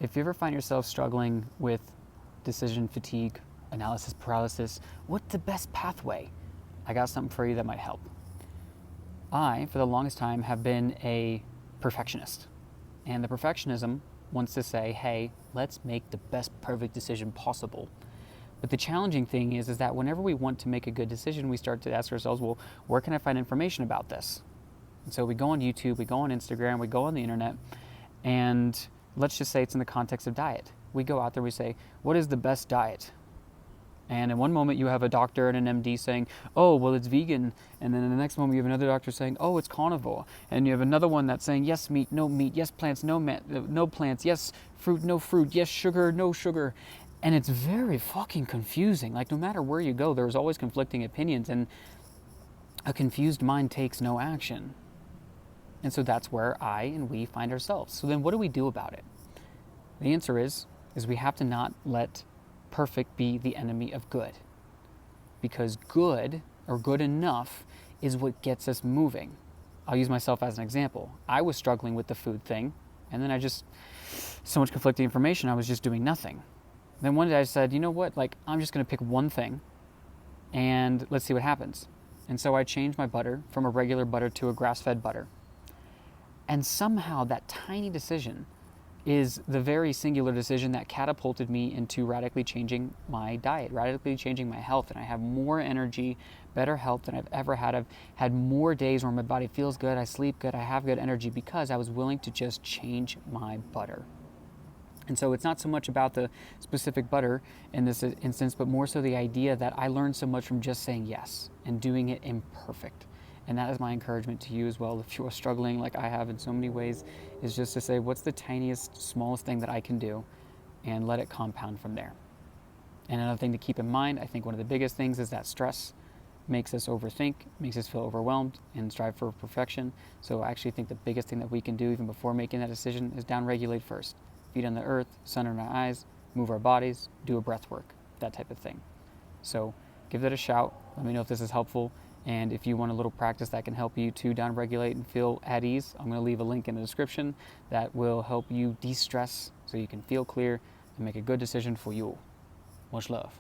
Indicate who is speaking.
Speaker 1: If you ever find yourself struggling with decision fatigue, analysis paralysis, what's the best pathway? I got something for you that might help. I, for the longest time, have been a perfectionist. And the perfectionism wants to say, hey, let's make the best perfect decision possible. But the challenging thing is that whenever we want to make a good decision, we start to ask ourselves, well, where can I find information about this? And so we go on YouTube, we go on Instagram, we go on the internet, and let's just say it's in the context of diet. We go out there, we say, what is the best diet? And in one moment you have a doctor and an MD saying, oh, well, it's vegan. And then in the next moment you have another doctor saying, oh, it's carnivore. And you have another one that's saying, yes, meat, yes, plants, no plants, yes, fruit, no fruit, yes, sugar, no sugar. And it's very fucking confusing. Like, no matter where you go, there's always conflicting opinions, and a confused mind takes no action. And so that's where I and we find ourselves. So then what do we do about it? The answer is we have to not let perfect be the enemy of good. Because good, or good enough, is what gets us moving. I'll use myself as an example. I was struggling with the food thing, and then so much conflicting information, I was just doing nothing. Then one day I said, you know what, I'm just gonna pick one thing, and let's see what happens. And so I changed my butter from a regular butter to a grass-fed butter. And somehow that tiny decision is the very singular decision that catapulted me into radically changing my diet, radically changing my health. And I have more energy, better health than I've ever had. I've had more days where my body feels good, I sleep good, I have good energy, because I was willing to just change my butter. And so it's not so much about the specific butter in this instance, but more so the idea that I learned so much from just saying yes and doing it imperfect. And that is my encouragement to you as well. If you are struggling like I have in so many ways, is just to say, what's the tiniest, smallest thing that I can do, and let it compound from there. And another thing to keep in mind, I think one of the biggest things is that stress makes us overthink, makes us feel overwhelmed and strive for perfection. So I actually think the biggest thing that we can do even before making that decision is downregulate first. Feet on the earth, sun in our eyes, move our bodies, do a breath work, that type of thing. So give that a shout. Let me know if this is helpful. And if you want a little practice that can help you to downregulate and feel at ease, I'm going to leave a link in the description that will help you de-stress so you can feel clear and make a good decision for you. Much love.